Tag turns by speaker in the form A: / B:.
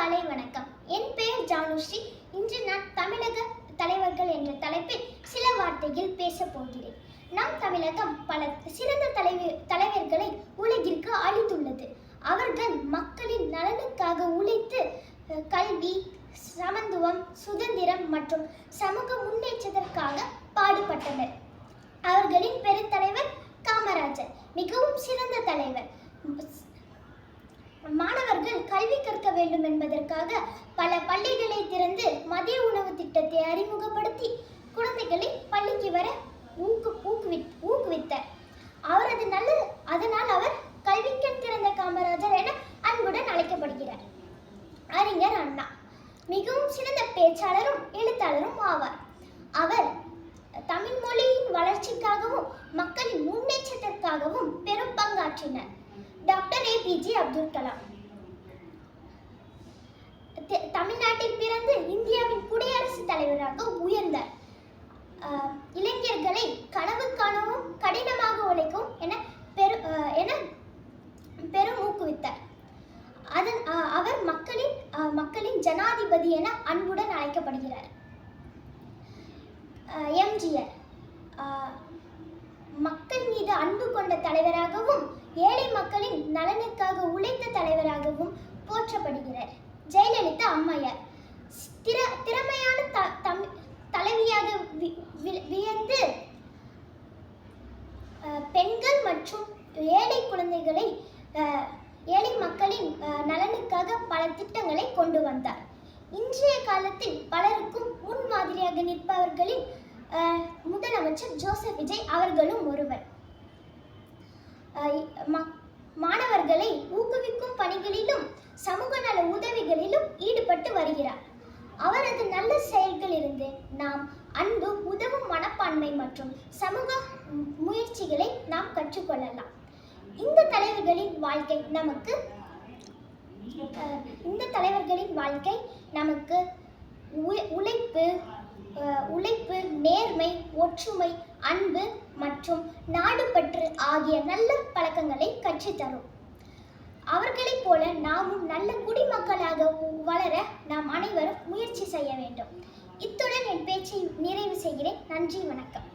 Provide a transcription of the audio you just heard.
A: காலை வணக்கம். என் பெயர் ஜானுஸ்ரீ. இன்று நான் தமிழக தலைவர்கள் என்ற தலைப்பில் சில வார்த்தைகள் பேசப் போகிறேன். நம் தமிழகம் பல சிறந்த தலைவர்களை உலகிற்கு அளித்துள்ளது. அவர்கள் மக்களின் நலனுக்காக உழைத்து கல்வி, சமத்துவம், சுதந்திரம் மற்றும் சமூக முன்னேற்றத்திற்காக பாடுபட்டனர். அவர்களின் பெருந்தலைவர் காமராஜர் மிகவும் சிறந்த தலைவர். மாணவர்கள் கல்வி கற்க வேண்டும் என்பதற்காக பல பள்ளிகளை திறந்து மதிய உணவு திட்டத்தை அறிமுகப்படுத்தி குழந்தைகளை பள்ளிக்கு வர ஊக்குவித்தார். அதனால் அவர் கல்விக்கண் திறந்த காமராஜர் என அன்புடன் அழைக்கப்படுகிறார். அறிஞர் அண்ணா மிகவும் சிறந்த பேச்சாளரும் எழுத்தாளரும் ஆவார். அவர் தமிழ் மொழியின் வளர்ச்சிக்காகவும் மக்களின் முன்னேற்றத்திற்காகவும் பெரும் பங்காற்றினார். டாக்டர் APJ அப்துல் கலாம் தமிழ்நாட்டில் பிறந்து இந்தியாவின் குடியரசுத் தலைவராக உயர்ந்தார். இளைஞர்களை கனவு காணவும் கடினமாக உழைக்கவும் என பெரும் ஊக்குவித்தார். அவர் மக்களின் ஜனாதிபதி என அன்புடன் அழைக்கப்படுகிறார். MGR மக்கள் மீது அன்பு கொண்ட தலைவராகவும் ஏழை மக்களின் நலனுக்காக உழைத்த தலைவராகவும் போற்றப்படுகிறார். ஜெயலலிதா அம்மையார் திறமையான தலைவியாக வியந்து பெண்கள் மற்றும் ஏழை மக்களின் நலனுக்காக பல திட்டங்களை கொண்டு வந்தார். இன்றைய காலத்தில் பலருக்கும் முன்மாதிரியாக நிற்பவர்களில் முதலமைச்சர் ஜோசப் விஜய் அவர்களும் ஒருவர். மாணவர்களை ஊக்குவிக்கும் பணிகளிலும் சமூக நல உதவிகளிலும் ஈடுபட்டு வருகிறார். அவரது நல்ல செயல்களிலிருந்து நாம் அன்பு, உதவும் மனப்பான்மை மற்றும் சமூக முயற்சிகளை நாம் கற்றுக்கொள்ளலாம். இந்த தலைவர்களின் வாழ்க்கை நமக்கு உழைப்பு, நேர்மை, ஒற்றுமை, அன்பு மற்றும் நாடுபற்று ஆகிய நல்ல பழக்கங்களை கற்றுத்தரும். அவர்களைப் போல நாமும் நல்ல குடிமக்களாக வளர நாம் அனைவரும் முயற்சி செய்ய வேண்டும். இத்துடன் என் பேச்சை நிறைவு செய்கிறேன். நன்றி, வணக்கம்.